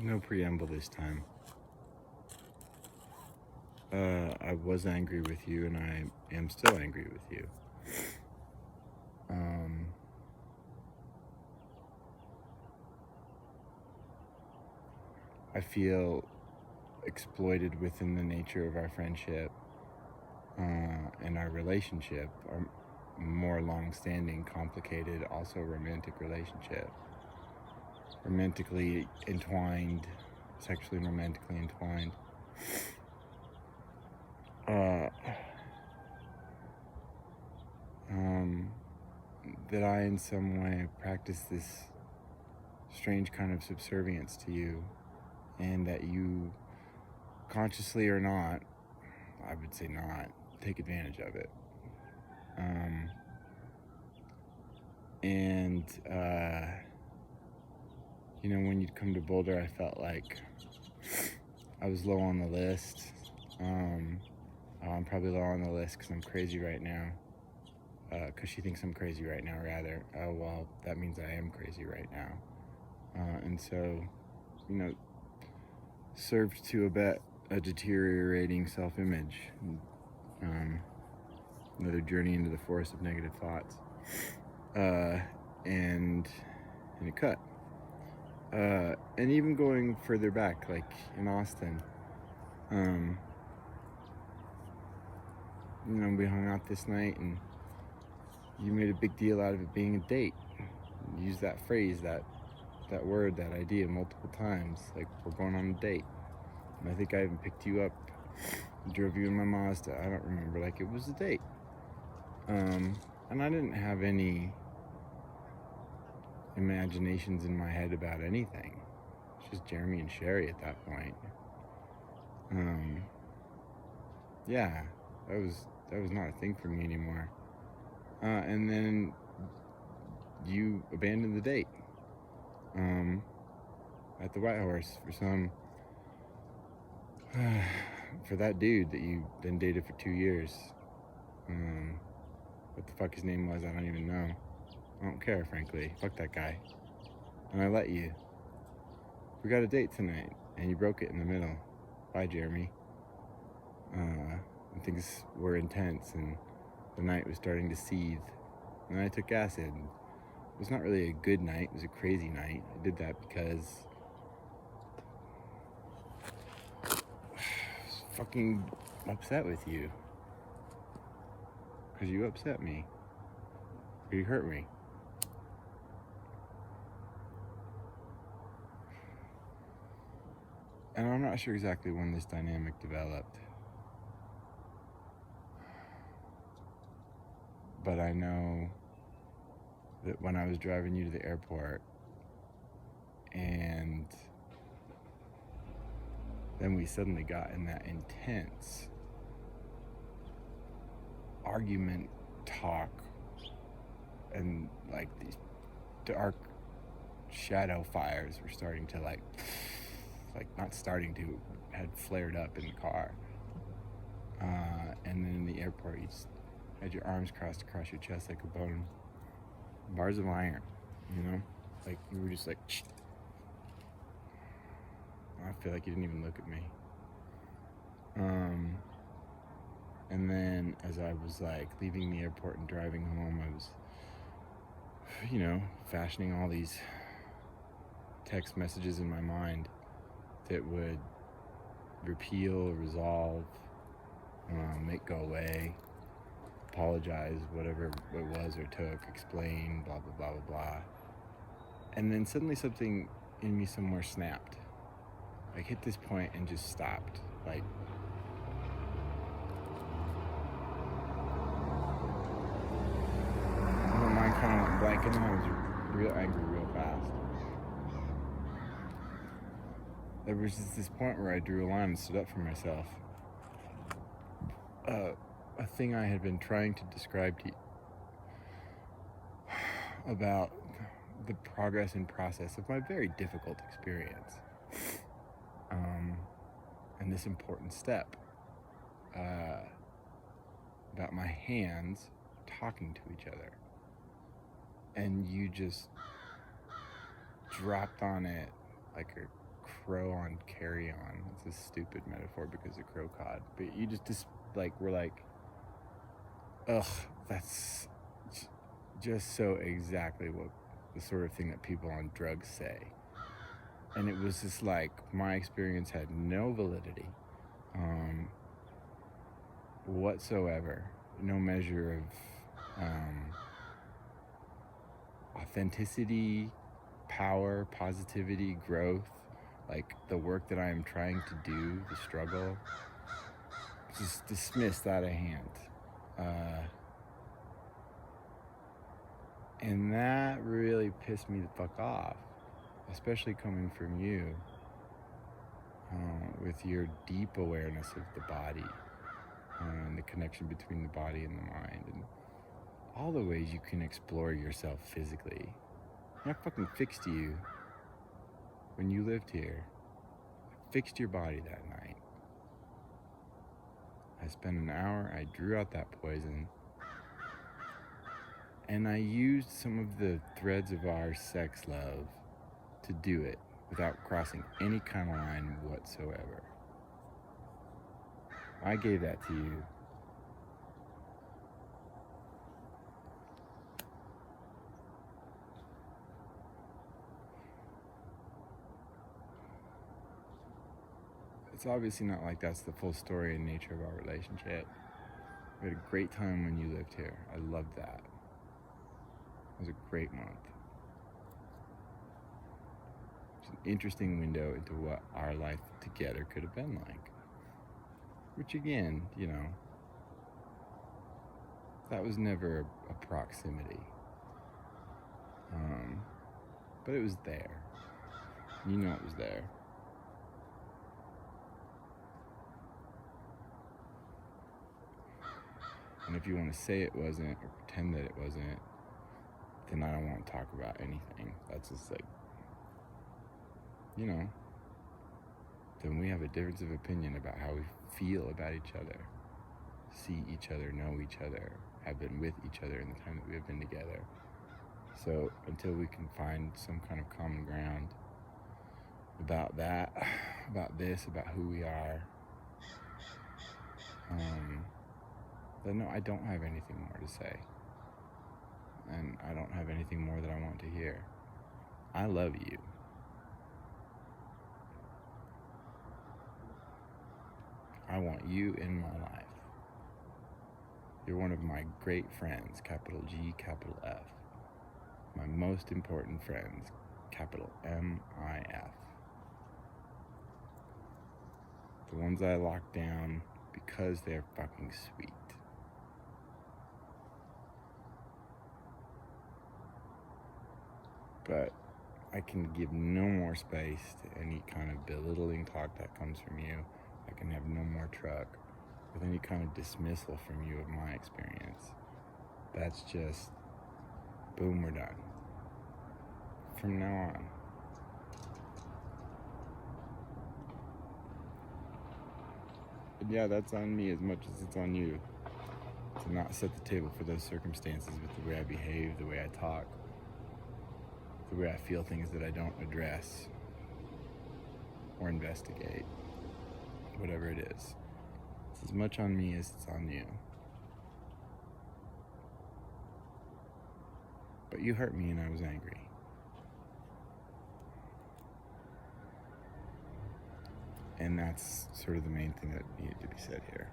No preamble this time. I was angry with you, and I am still angry with you. I feel exploited within the nature of our friendship and our relationship, our more long-standing, complicated, also romantic relationship. Romantically entwined, sexually and romantically entwined. That I in some way practice this strange kind of subservience to you, and that you, consciously or not, I would say not, take advantage of it. When you'd come to Boulder, I felt like I was low on the list. I'm probably low on the list because I'm crazy right now. Because she thinks I'm crazy right now, rather. Oh, well, that means I am crazy right now. And so, served to abet a deteriorating self-image. Another journey into the forest of negative thoughts. And it cut. And even going further back, like in Austin, we hung out this night, and you made a big deal out of it being a date. You used that phrase, that word, that idea multiple times, like, we're going on a date. And I think I even picked you up, drove you in my Mazda, I don't remember, like it was a date. And I didn't have any imaginations in my head about anything. It's just Jeremy and Sheri at that point. Yeah, that was not a thing for me anymore. And then you abandoned the date at the White Horse for that dude that you then dated for 2 years. What the fuck his name was, I don't even know. I don't care, frankly. Fuck that guy. And I let you. We got a date tonight, and you broke it in the middle. Bye, Jeremy. And things were intense, and the night was starting to seethe. And I took acid. It was not really a good night. It was a crazy night. I did that because I was fucking upset with you. Because you upset me. Or you hurt me. And I'm not sure exactly when this dynamic developed. But I know that when I was driving you to the airport, and then we suddenly got in that intense argument talk, and like these dark shadow fires were starting to not starting to, had flared up in the car. And then in the airport, you just had your arms crossed across your chest like a bone, bars of iron, like you were just like, I feel like you didn't even look at me. And then as I was like leaving the airport and driving home, I was, fashioning all these text messages in my mind that would repeal, resolve, make go away, apologize, whatever it was or took, explain, blah, blah, blah, blah, blah. And then suddenly something in me somewhere snapped. Like hit this point and just stopped. Like, my mind kind of went blank, and then I was real angry real fast. There was just this point where I drew a line and stood up for myself. A thing I had been trying to describe to you about the progress and process of my very difficult experience. And this important step about my hands talking to each other. And you just dropped on it like a crow on carry on. It's a stupid metaphor because of crow cod. But you just like, we're like, ugh, that's just so exactly what the sort of thing that people on drugs say. And it was just like, my experience had no validity whatsoever. No measure of authenticity, power, positivity, growth. Like the work that I am trying to do, the struggle, just dismissed out of hand. And that really pissed me the fuck off, especially coming from you, with your deep awareness of the body and the connection between the body and the mind and all the ways you can explore yourself physically. And I fucking fixed you when you lived here. I fixed your body that night. I spent an hour, I drew out that poison, and I used some of the threads of our sex love to do it without crossing any kind of line whatsoever. I gave that to you. It's obviously not like that's the full story and nature of our relationship. We had a great time when you lived here. I loved that. It was a great month. It's an interesting window into what our life together could have been like. Which again, you know, that was never a proximity. But it was there. You know it was there. And if you want to say it wasn't or pretend that it wasn't, then I don't want to talk about anything. That's just like, you know, then we have a difference of opinion about how we feel about each other, see each other, know each other, have been with each other in the time that we have been together. So until we can find some kind of common ground about that, about this, about who we are, then no, I don't have anything more to say. And I don't have anything more that I want to hear. I love you. I want you in my life. You're one of my great friends, capital G, capital F. My most important friends, capital M-I-F. The ones I lock down because they're fucking sweet. But I can give no more space to any kind of belittling talk that comes from you. I can have no more truck with any kind of dismissal from you of my experience. That's just, boom, we're done. From now on. But yeah, that's on me as much as it's on you to not set the table for those circumstances with the way I behave, the way I talk, the way I feel things that I don't address or investigate, whatever it is. It's as much on me as it's on you. But you hurt me and I was angry. And that's sort of the main thing that needed to be said here.